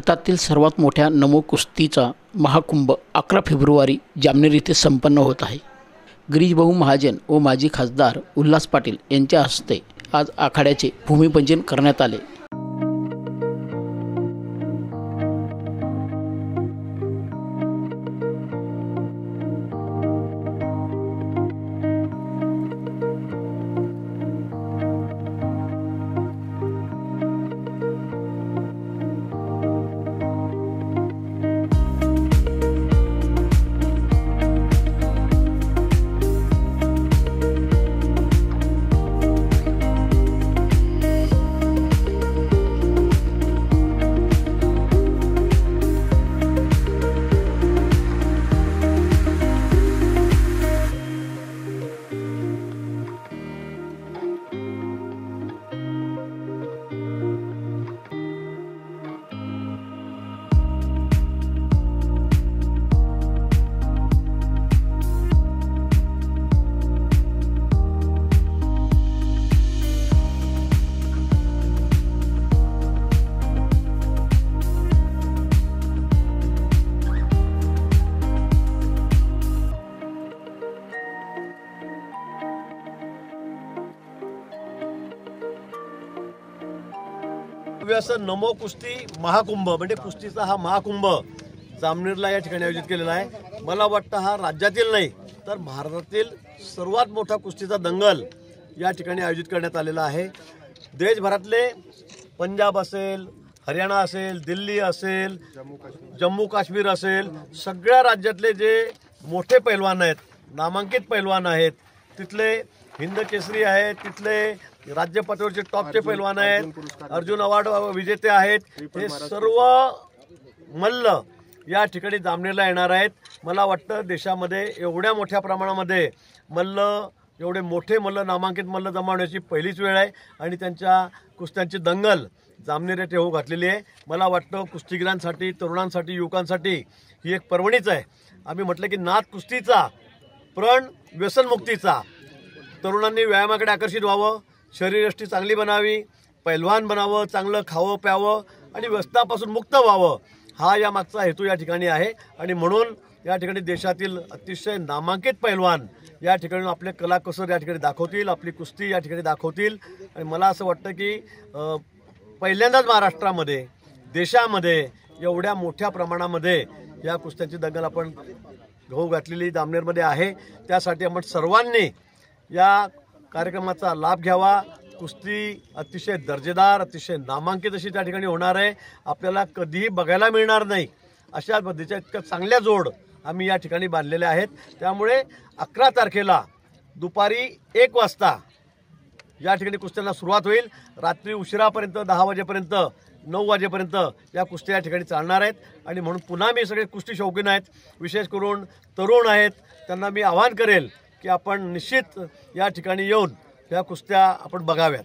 भारतातील सर्वात मोठ्या नमो कुस्तीचा महाकुंभ 11 फेब्रुवारी जामनेर येथे संपन्न होत आहे। गिरीश महाजन व माजी खासदार उल्हास पाटील यांच्या हस्ते आज आखाड्याचे भूमिपूजन करण्यात आले। असं नमो कुस्ती महाकुंभ म्हणजे कुस्तीचा हा महाकुंभ जामनेरला या ठिकाणी आयोजित केलेला आहे। मला वाटतं हा राज्यातील नाही तर भारतातील सर्वात मोठा कुस्तीचा दंगल या ठिकाणी आयोजित करण्यात आलेला आहे। देशभरातले पंजाब असेल, हरियाणा असेल, दिल्ली असेल, जम्मू काश्मीर असेल, सगळ्या राज्यातले जे मोठे पैलवान आहेत, नामांकित पैलवान आहेत, तिथले हिंद केसरी आहेत, तिथले राज्य पातळीवरचे टॉपचे पैलवान आहेत, अर्जुन अवॉर्ड विजेते आहेत, हे सर्व मल्ल या ठिकाणी जामनेरला येणार आहेत। मला वाटतं देशामध्ये एवढ्या मोठ्या प्रमाणामध्ये मल्ल, एवढे मोठे मल्ल, नामांकित मल्ल जमावण्याची पहिलीच वेळ आहे आणि त्यांच्या कुस्त्यांची दंगल जामनेर येथे होऊ घातलेली आहे। मला वाटतं कुस्तीगिरांसाठी, तरुणांसाठी, युवकांसाठी ही एक पर्वणीच आहे। आम्ही म्हटलं की नाद कुस्तीचा, प्रण व्यसनमुक्तीचा। तरुणांनी व्यायामाकडे आकर्षित व्हावं, शरीरयष्टी चांगली बनावी, पैलवान बनावं, चांगलं खावं प्यावं आणि व्यसनापासून मुक्त व्हावं, हा या मागचा हेतू या ठिकाणी आहे। आणि म्हणून या ठिकाणी देशातील अतिशय नामांकित पैलवान या ठिकाणी आपले कलाकुसर या ठिकाणी दाखवतील, आपली कुस्ती या ठिकाणी दाखवतील। आणि मला असं वाटतं की पहिल्यांदाच महाराष्ट्रामध्ये, देशामध्ये एवढ्या मोठ्या प्रमाणामध्ये या कुस्त्यांची दंगल आपण होऊ घातलेली जामनेरमध्ये आहे। त्यासाठी आपण सर्वांनी या कार्यक्रमाचा लाभ घ्यावा। कुस्ती अतिशय दर्जेदार, अतिशय नामांकित अशी त्या ठिकाणी होणार आहे। आपल्याला कधीही बघायला मिळणार नाही अशा पद्धतीच्या इतक्या चांगल्या जोड आम्ही या ठिकाणी बांधलेल्या आहेत। त्यामुळे 11 तारखेला दुपारी 1 वाजता या ठिकाणी कुस्त्यांना सुरुवात होईल। रात्री उशिरापर्यंत 10 वाजेपर्यंत, 9 वाजेपर्यंत या कुस्त्या या ठिकाणी चालणार आहेत। आणि म्हणून पुन्हा मी सगळे कुस्ती शौकीन आहेत, विशेष करून तरुण आहेत, त्यांना मी आवाहन करेल की आपण निश्चित या ठिकाणी येऊन या कुस्त्या आपण बघाव्यात।